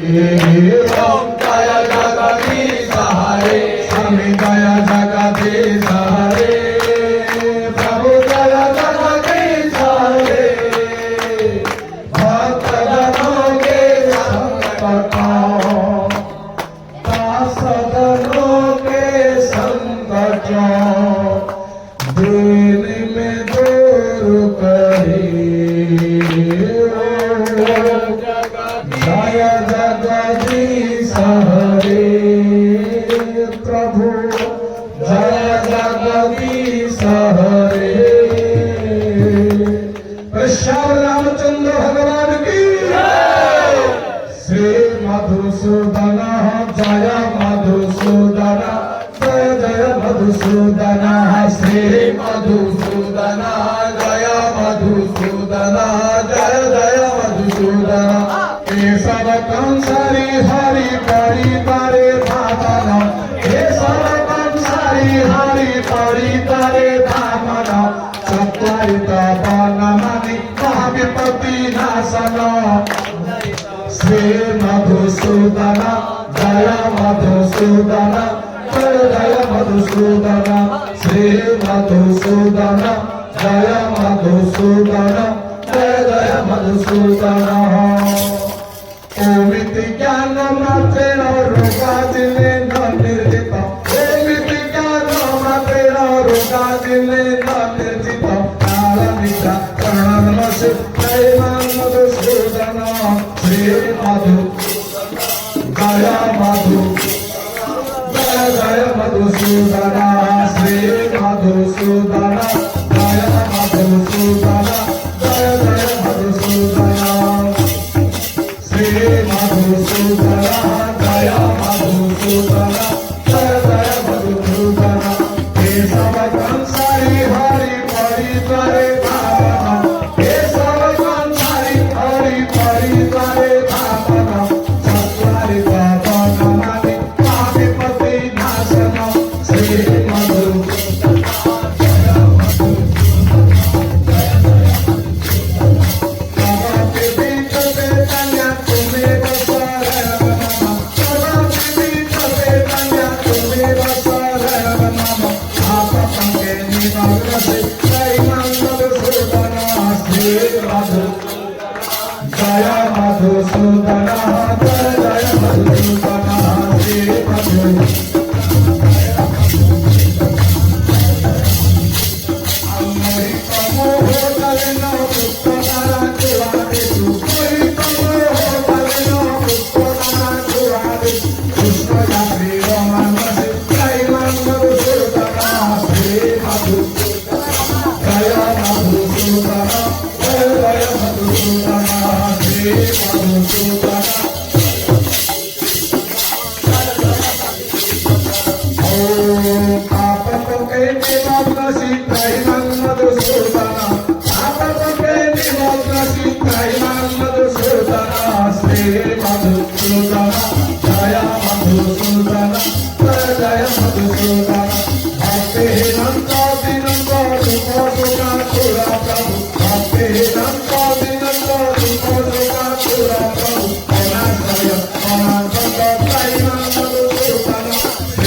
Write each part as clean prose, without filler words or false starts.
ओम जय जगदीश हरे स्वामी जय जगदीश हरे प्रभु जय जगदीश हरे भक्तजनों के संकट दासजनों के संकट दिन में दूर करी जय जगदीश हरे प्रभु जय जगदीश हरे श्याम रामचंद्र भगवान की श्री मधुसूदन जय मधुसूदन जय जय मधुसूदन श्री मधुसूदन जय मधुसूदन जय जय मधुसूदन केशव कंसारी हरि परि तारे धामन केशव कंसारी हरि परि तारे धामन चत्वारित बनमणि महाविपत्ति नाशन श्री मधुसूदन जय मधुसूदन जय जय मधुसूदन श्री मधुसूदन जय मधुसूदन जय जय मधुसूदन ओमिति ज्ञान मात्रेण रोगादिने न निर्जित ओमिति ज्ञान मात्रेण रोगादिने न निर्जित कालनिद्रा प्रणमसि जय मधुसूदन श्री मधु जय मधु जय जय मधुसूदन श्री मधुसूदन जय मधुसूदन जय जय मधुसूदन श्री मधुसूदन जय मधुसूदन जय जय मधुसूदन केशव कंसारी हरि परि तारे धामन केशव कंसारी हरि परि तारे धामन चत्वारित बनमणि महाविपत्ति नाशन श्री मधुसूदन जय मधुसूदन जय जय मधुसूदन श्री अमृत मोह कलन पुष्पदारा कुवादिषु अमृत मोह कलन पुष्पदारा कुवादिषु पुष्पयात्री रमणसि जय मधुसूदन श्री मधुसूदन जय मधुसूदन जय जय मधुसूदन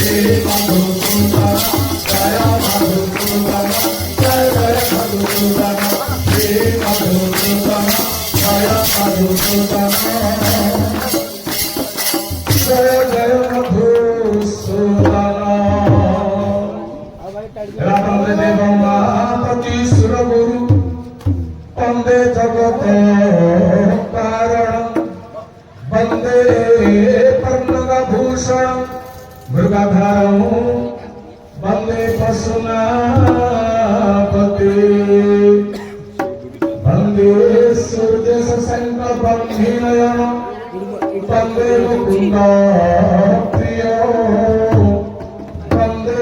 श्री मधुसूदन वंदे जगत कारण वंदे पर्णभूषण मृगधारं वंदे पशुनापते वंदे सूर्य संकल्पनयन वंदे मुकुंद प्रिय वंदे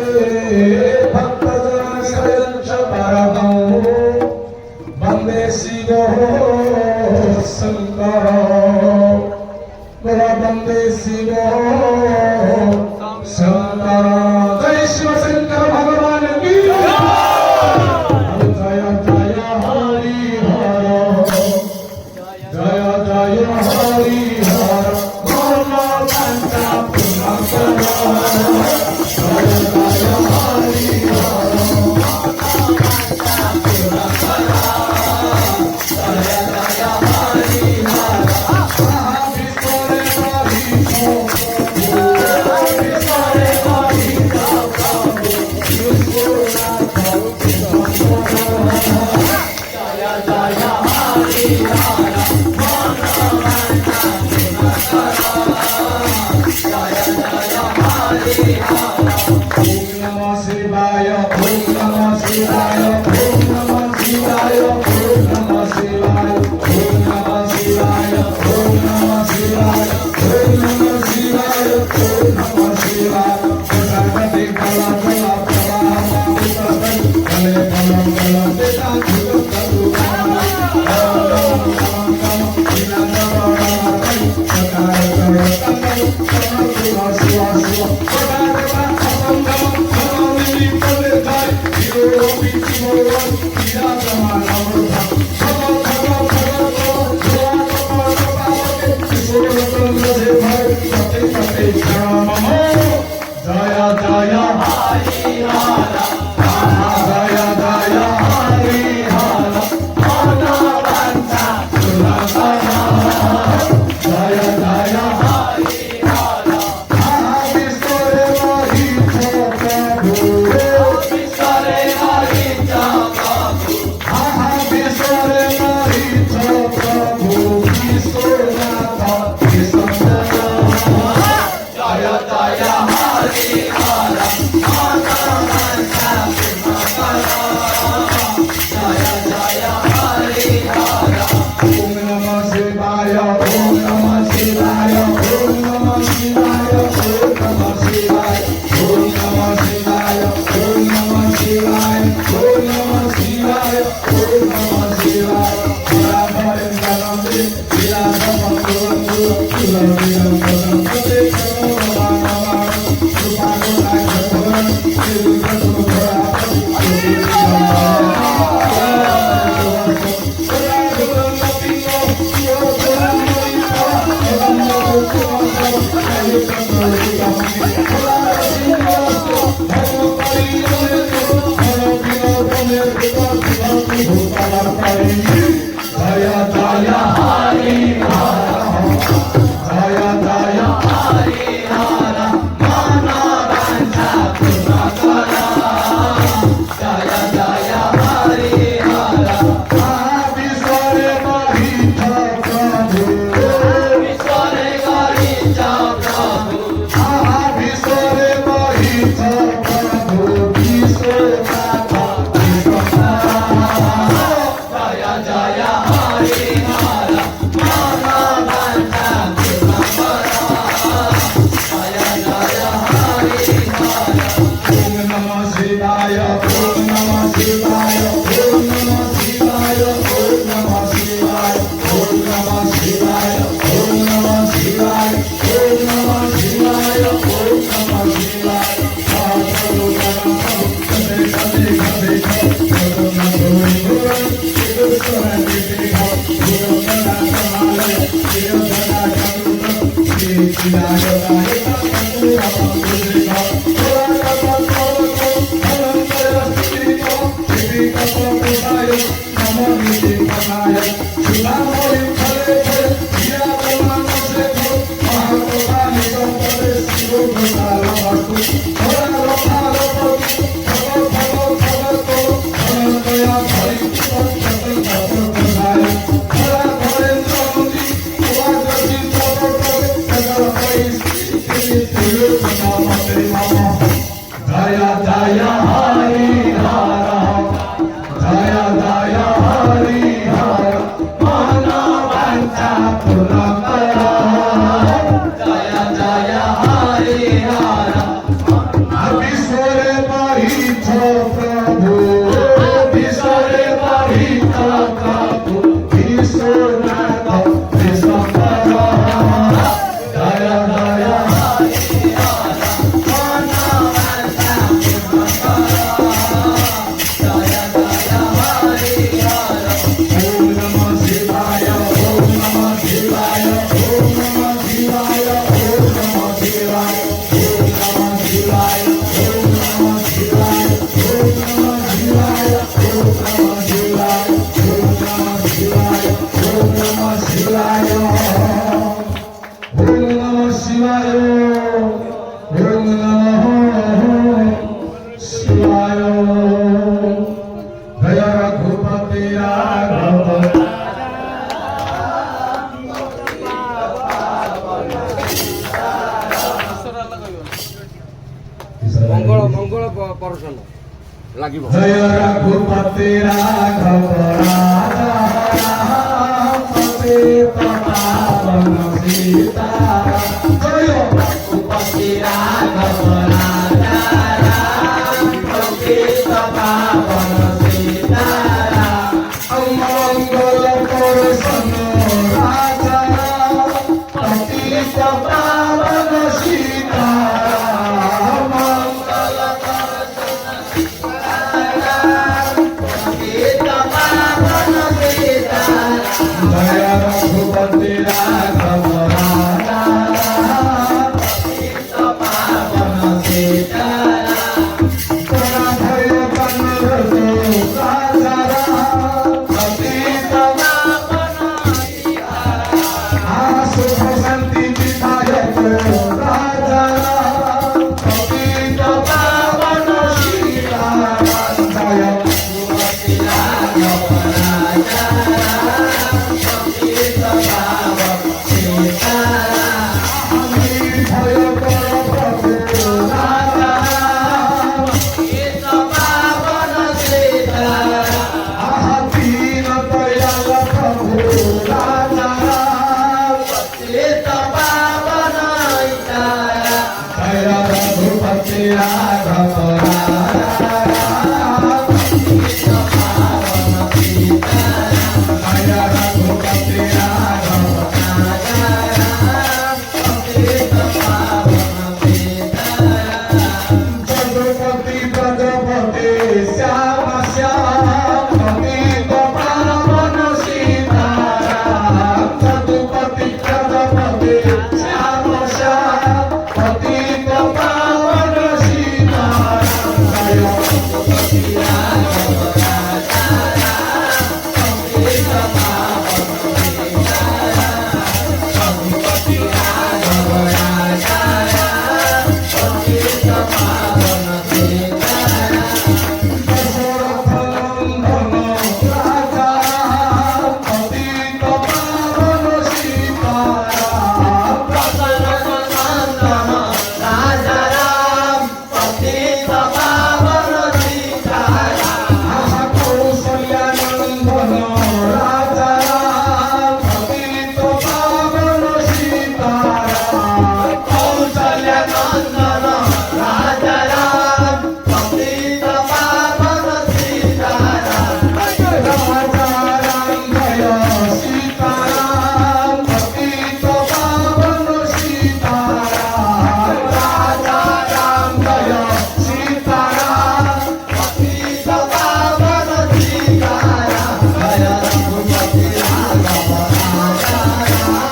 भक्तजन शरणं वंदे शिव शंकर वंदे शिव शंकर जय शिव शंकर भगवान की जय जय हरि हर जय जय हरि हर লাগিব জয় রঘুপতি রাঘব রাজা পতি পাবন सीताराम जय रघुपति राघव राजा राम पतित पावन सीताराम मंगल दर्शन राजा पतित पावन सीताराम मंगल दर्शन सीताराम पतित पावन सीताराम जय रघुपति राघव राजा पतित पावन सीताराम भय बंधु राजा पतित पावन सीताराम सुख शांति विधायक राजा पतित पावन सीताराम जय रघुपति राघव राजा राम पतित पावन सीताराम भय प्रभु राजा पतित पावन सीताराम दीन दयाल प्रभु राजा पतित पावन सीताराम जय रघुपति राघव राजा पतित पावन सीताराम जय रघुपति राघव राजा राम पतित पावन सीताराम जगपति ब्रजपति श्याम श्याम पतित पावन सीताराम जगपति ब्रजपति श्याम श्याम पतित पावन सीताराम जय रघुपति राघव राजा राम पतित पावन सीताराम रघुपति राघव राजा राम पतित पावन सीताराम दशरथ नंदन राजा पतित पावन सीताराम दशरथ नंदन राजा राम पतित पावन सीताराम कौशल्या नंदन राजा पतित पावन सीताराम कौशल्य नंदन राजा राम पतित पावन सीताराम राजा राम जय सीताराम पतित पावन सीताराम राजा राम जय सीताराम पतित पावन सीताराम जय रघुपति राघव राजा राम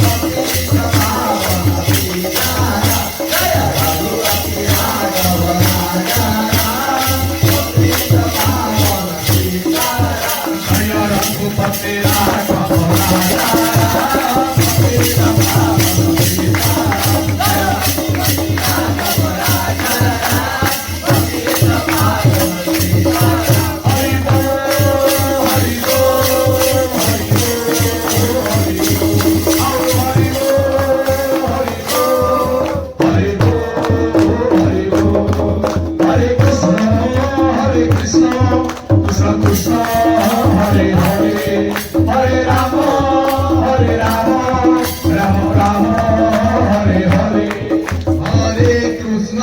पतित पावन सीताराम जय रघुपति राघव राजा राम पतित पावन सीताराम जय रघुपति राघव राजा पतित पावन सीताराम जय रघुपति राघव राजा राम पतित पावन सीताराम हरि बोल हरि बोल हरि बोल हरि बोल हरि बोल हरि बोल हरे कृष्ण कृष्ण कृष्ण कृष्ण हरे हरे हरे राम राम राम हरे हरे हरे कृष्ण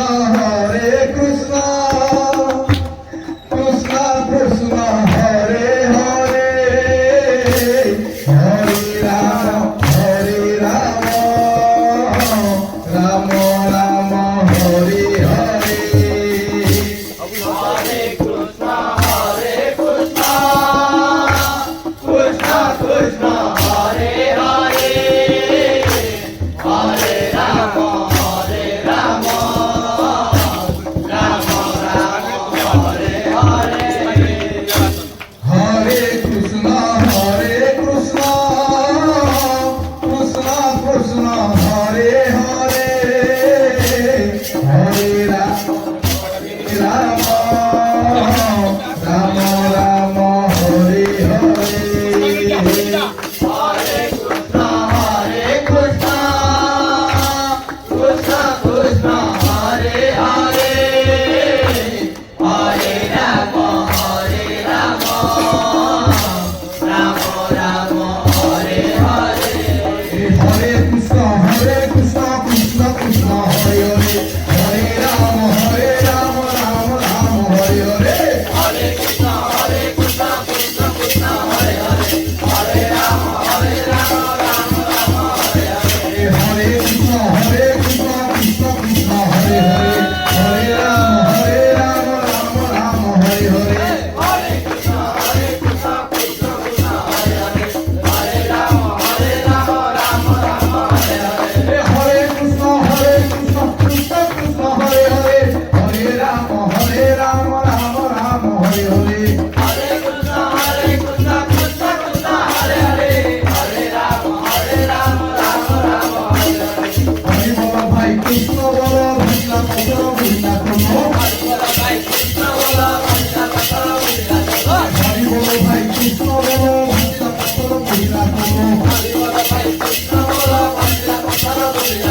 कृष्ण कृष्ण हरे हरे हरे राम राम राम हरे हरे हरे कृष्ण कृष्ण कृष्ण हरे हरे हरे राम राम राम हरे हरे हरे कृष्ण कृष्ण कृष्ण हरे हरे हरे राम राम हरे हरे हरे कृष्ण कृष्ण कृष्ण हरे हरे हरे राम राम राम हरे हरे हरे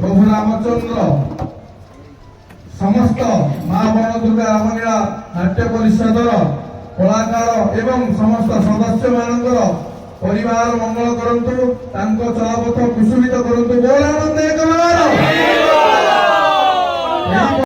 প্রভু রামচন্দ্র সমস্ত মা বনদুর্গা রামলীলা নাট্য পরিষদর কଳାକାର এবং সমস্ত সদস্য ମାନଙ୍କର ପରିବାର ମଙ୍ଗଳ କରନ୍ତୁ, ତାଙ୍କ ଚଳାପଥ କୁସୁମିତ କରନ୍ତୁ। ବୋଲ ଆନନ୍ଦ ଏକ ବାର।